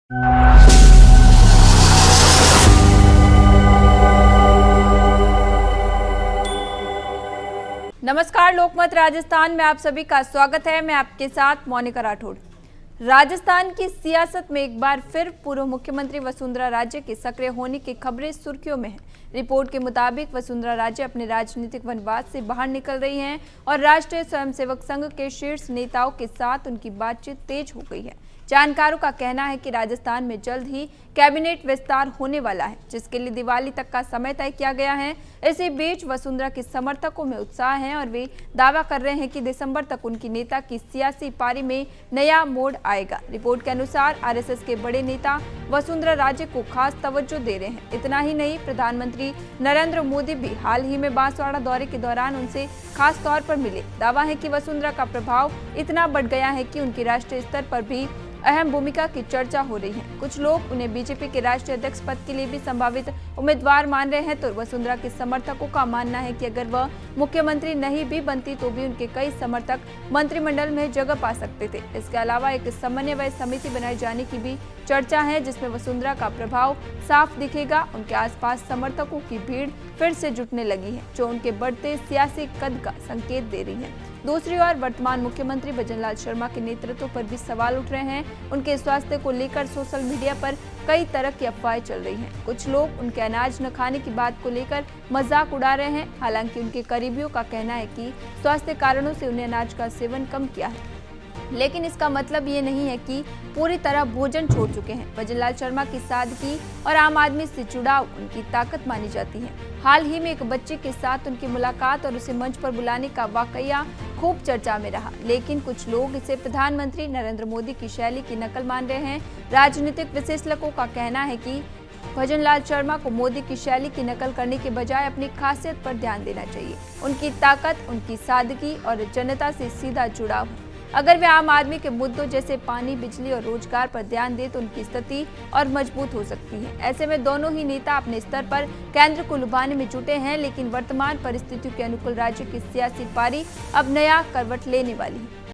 नमस्कार, लोकमत राजस्थान में आप सभी का स्वागत है। मैं आपके साथ मोनिका राठौड़। राजस्थान की सियासत में एक बार फिर पूर्व मुख्यमंत्री वसुंधरा राजे के सक्रिय होने की खबरें सुर्खियों में हैं। रिपोर्ट के मुताबिक वसुंधरा राजे अपने राजनीतिक वनवास से बाहर निकल रही हैं और राष्ट्रीय स्वयंसेवक संघ के शीर्ष नेताओं के साथ उनकी बातचीत तेज हो गई है। जानकारों का कहना है कि राजस्थान में जल्द ही कैबिनेट विस्तार होने वाला है, जिसके लिए दिवाली तक का समय तय किया गया है। इसी बीच वसुंधरा के समर्थकों में उत्साह है और वे दावा कर रहे हैं कि दिसंबर तक उनकी नेता की सियासी पारी में नया मोड़ आएगा। रिपोर्ट के अनुसार आरएसएस के बड़े नेता वसुंधरा राजे को खास तवज्जो दे रहे हैं। इतना ही नहीं, प्रधानमंत्री नरेंद्र मोदी भी हाल ही में बांसवाड़ा दौरे के दौरान उनसे खास तौर पर मिले। दावा है कि वसुंधरा का प्रभाव इतना बढ़ गया है कि उनकी राष्ट्रीय स्तर पर भी अहम भूमिका की चर्चा हो रही है। कुछ लोग उन्हें बीजेपी के राष्ट्रीय अध्यक्ष पद के लिए भी संभावित उम्मीदवार मान रहे हैं, तो वसुंधरा के समर्थकों का मानना है कि अगर वह मुख्यमंत्री नहीं भी बनती तो भी उनके कई समर्थक मंत्रिमंडल में जगह पा सकते थे। इसके अलावा एक समन्वय समिति बनाए जाने की भी चर्चा है, जिसमें वसुंधरा का प्रभाव साफ दिखेगा। उनके आसपास समर्थकों की भीड़ फिर से जुटने लगी है, जो उनके बढ़ते सियासी कद का संकेत दे रही है। दूसरी ओर वर्तमान मुख्यमंत्री भजनलाल शर्मा के नेतृत्व पर भी सवाल उठ रहे हैं। उनके स्वास्थ्य को लेकर सोशल मीडिया पर कई तरह की अफवाहें चल रही हैं। कुछ लोग उनके अनाज न खाने की बात को लेकर मजाक उड़ा रहे हैं। हालांकि उनके करीबियों का कहना है कि स्वास्थ्य कारणों से उन्हें अनाज का सेवन कम किया है, लेकिन इसका मतलब ये नहीं है कि पूरी तरह भोजन छोड़ चुके हैं। भजनलाल शर्मा की सादगी और आम आदमी से जुड़ाव उनकी ताकत मानी जाती है। हाल ही में एक बच्चे के साथ उनकी मुलाकात और उसे मंच पर बुलाने का वाकया खूब चर्चा में रहा, लेकिन कुछ लोग इसे प्रधानमंत्री नरेंद्र मोदी की शैली की नकल मान रहे हैं। राजनीतिक विश्लेषकों का कहना है कि भजनलाल शर्मा को मोदी की शैली की नकल करने के बजाय अपनी खासियत पर ध्यान देना चाहिए। उनकी ताकत, उनकी सादगी और जनता से सीधा जुड़ाव है। अगर वे आम आदमी के मुद्दों जैसे पानी, बिजली और रोजगार पर ध्यान दे तो उनकी स्थिति और मजबूत हो सकती है। ऐसे में दोनों ही नेता अपने स्तर पर केंद्र को लुभाने में जुटे हैं, लेकिन वर्तमान परिस्थितियों के अनुकूल राज्य की सियासी पारी अब नया करवट लेने वाली है।